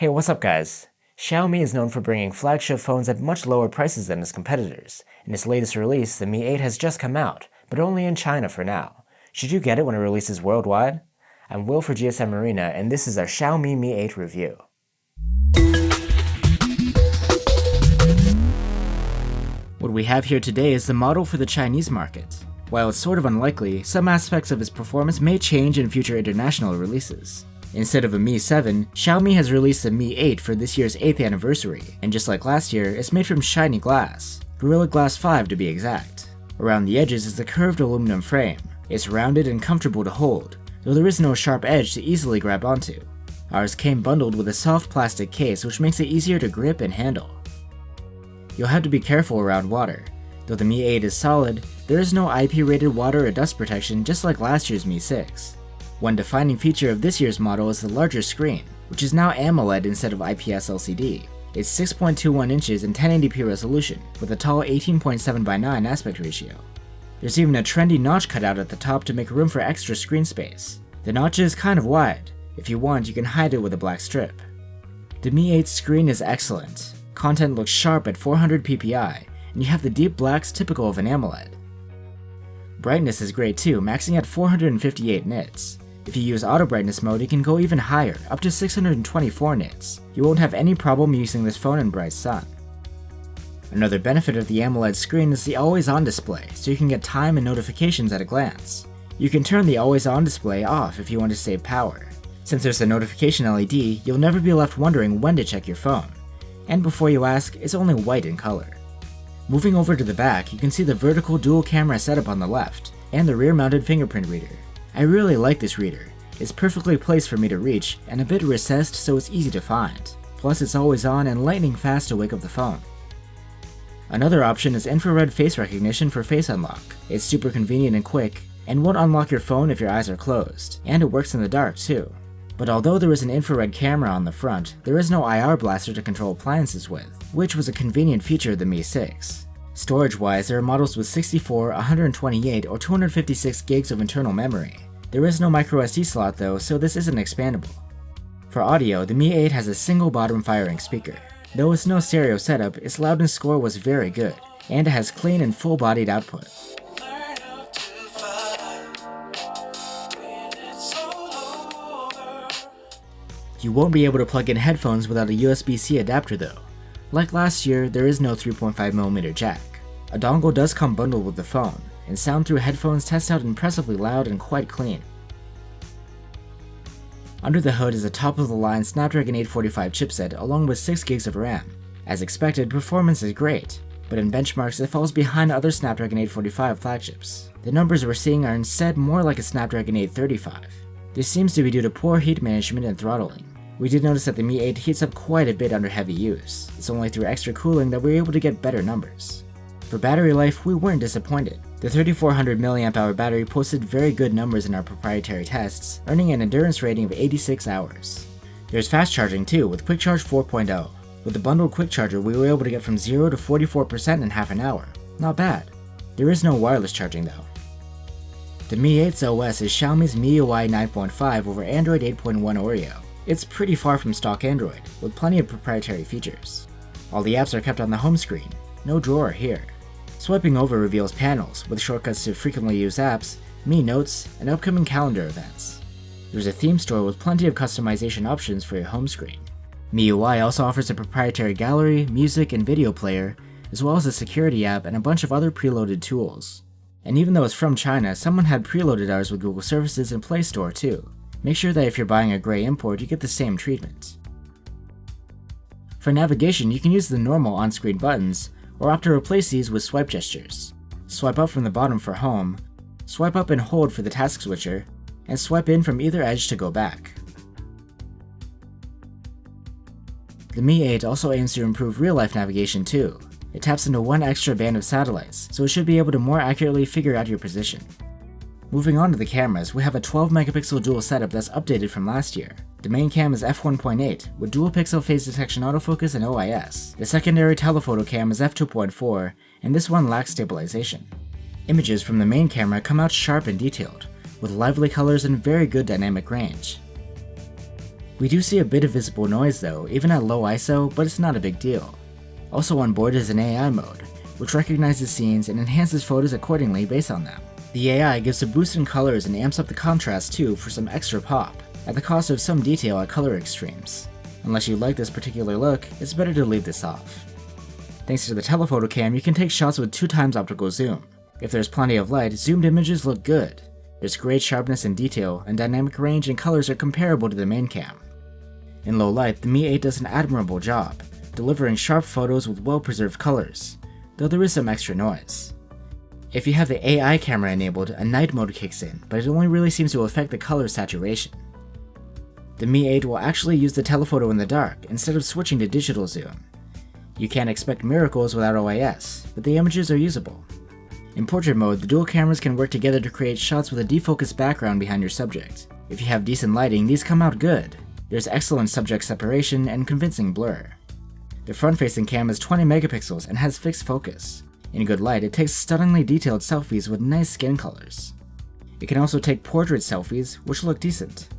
Hey, what's up guys? Xiaomi is known for bringing flagship phones at much lower prices than its competitors. In its latest release, the Mi 8 has just come out, but only in China for now. Should you get it when it releases worldwide? I'm Will for GSM Arena, and this is our Xiaomi Mi 8 review. What we have here today is the model for the Chinese market. While it's sort of unlikely, some aspects of its performance may change in future international releases. Instead of a Mi 7, Xiaomi has released the Mi 8 for this year's 8th anniversary, and just like last year, it's made from shiny glass, Gorilla Glass 5 to be exact. Around the edges is the curved aluminum frame. It's rounded and comfortable to hold, though there is no sharp edge to easily grab onto. Ours came bundled with a soft plastic case which makes it easier to grip and handle. You'll have to be careful around water. Though the Mi 8 is solid, there is no IP-rated water or dust protection just like last year's Mi 6. One defining feature of this year's model is the larger screen, which is now AMOLED instead of IPS LCD. It's 6.21 inches in 1080p resolution, with a tall 18.7:9 aspect ratio. There's even a trendy notch cut out at the top to make room for extra screen space. The notch is kind of wide. If you want, you can hide it with a black strip. The Mi 8's screen is excellent. Content looks sharp at 400 ppi, and you have the deep blacks typical of an AMOLED. Brightness is great too, maxing at 458 nits. If you use auto brightness mode, you can go even higher, up to 624 nits. You won't have any problem using this phone in bright sun. Another benefit of the AMOLED screen is the always-on display, so you can get time and notifications at a glance. You can turn the always-on display off if you want to save power. Since there's a notification LED, you'll never be left wondering when to check your phone. And before you ask, it's only white in color. Moving over to the back, you can see the vertical dual camera setup on the left, and the rear-mounted fingerprint reader. I really like this reader. It's perfectly placed for me to reach, and a bit recessed so it's easy to find. Plus it's always on and lightning fast to wake up the phone. Another option is infrared face recognition for face unlock. It's super convenient and quick, and won't unlock your phone if your eyes are closed, and it works in the dark too. But although there is an infrared camera on the front, there is no IR blaster to control appliances with, which was a convenient feature of the Mi 6. Storage-wise, there are models with 64, 128, or 256 gigs of internal memory. There is no microSD slot though, so this isn't expandable. For audio, the Mi 8 has a single bottom firing speaker. Though it's no stereo setup, its loudness score was very good, and it has clean and full-bodied output. You won't be able to plug in headphones without a USB-C adapter though. Like last year, there is no 3.5mm jack. A dongle does come bundled with the phone, and sound through headphones tests out impressively loud and quite clean. Under the hood is a top-of-the-line Snapdragon 845 chipset along with 6 gigs of RAM. As expected, performance is great, but in benchmarks it falls behind other Snapdragon 845 flagships. The numbers we're seeing are instead more like a Snapdragon 835. This seems to be due to poor heat management and throttling. We did notice that the Mi 8 heats up quite a bit under heavy use. It's only through extra cooling that we're able to get better numbers. For battery life, we weren't disappointed. The 3400 mAh battery posted very good numbers in our proprietary tests, earning an endurance rating of 86 hours. There's fast charging too, with Quick Charge 4.0. With the bundled quick charger, we were able to get from 0 to 44% in half an hour. Not bad. There is no wireless charging though. The Mi 8's OS is Xiaomi's MIUI 9.5 over Android 8.1 Oreo. It's pretty far from stock Android, with plenty of proprietary features. All the apps are kept on the home screen, no drawer here. Swiping over reveals panels, with shortcuts to frequently used apps, Mi Notes, and upcoming calendar events. There's a theme store with plenty of customization options for your home screen. MIUI also offers a proprietary gallery, music, and video player, as well as a security app and a bunch of other preloaded tools. And even though it's from China, someone had preloaded ours with Google Services and Play Store too. Make sure that if you're buying a gray import, you get the same treatment. For navigation, you can use the normal on-screen buttons, or opt to replace these with swipe gestures. Swipe up from the bottom for home, swipe up and hold for the task switcher, and swipe in from either edge to go back. The Mi 8 also aims to improve real-life navigation too. It taps into one extra band of satellites, so it should be able to more accurately figure out your position. Moving on to the cameras, we have a 12-megapixel dual setup that's updated from last year. The main cam is f1.8, with dual-pixel phase detection autofocus and OIS. The secondary telephoto cam is f2.4, and this one lacks stabilization. Images from the main camera come out sharp and detailed, with lively colors and very good dynamic range. We do see a bit of visible noise though, even at low ISO, but it's not a big deal. Also on board is an AI mode, which recognizes scenes and enhances photos accordingly based on them. The AI gives a boost in colors and amps up the contrast too for some extra pop, at the cost of some detail at color extremes. Unless you like this particular look, it's better to leave this off. Thanks to the telephoto cam, you can take shots with 2x optical zoom. If there's plenty of light, zoomed images look good. There's great sharpness and detail, and dynamic range and colors are comparable to the main cam. In low light, the Mi 8 does an admirable job, delivering sharp photos with well-preserved colors, though there is some extra noise. If you have the AI camera enabled, a night mode kicks in, but it only really seems to affect the color saturation. The Mi 8 will actually use the telephoto in the dark instead of switching to digital zoom. You can't expect miracles without OIS, but the images are usable. In portrait mode, the dual cameras can work together to create shots with a defocused background behind your subject. If you have decent lighting, these come out good. There's excellent subject separation and convincing blur. The front-facing cam is 20 megapixels and has fixed focus. In good light, it takes stunningly detailed selfies with nice skin colors. It can also take portrait selfies, which look decent.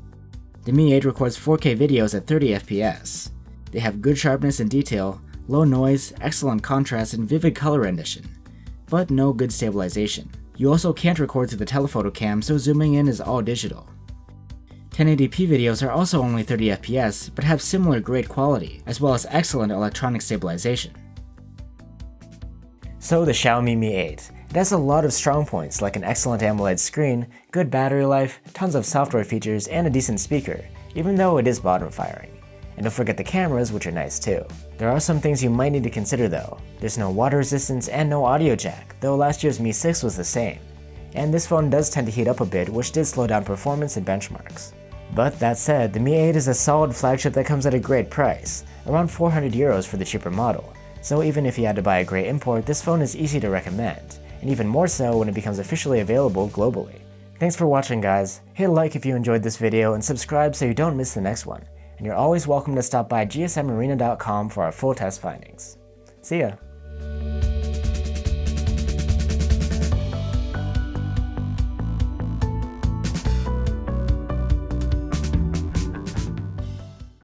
The Mi 8 records 4K videos at 30 FPS. They have good sharpness and detail, low noise, excellent contrast, and vivid color rendition, but no good stabilization. You also can't record through the telephoto cam, so zooming in is all digital. 1080p videos are also only 30 FPS, but have similar great quality, as well as excellent electronic stabilization. So the Xiaomi Mi 8. It has a lot of strong points like an excellent AMOLED screen, good battery life, tons of software features, and a decent speaker, even though it is bottom firing. And don't forget the cameras, which are nice too. There are some things you might need to consider though. There's no water resistance and no audio jack, though last year's Mi 6 was the same. And this phone does tend to heat up a bit, which did slow down performance and benchmarks. But that said, the Mi 8 is a solid flagship that comes at a great price, around 400 euros for the cheaper model. So even if you had to buy a grey import, this phone is easy to recommend, and even more so when it becomes officially available globally. Thanks for watching guys, hit a like if you enjoyed this video and subscribe so you don't miss the next one. And you're always welcome to stop by gsmarena.com for our full test findings. See ya!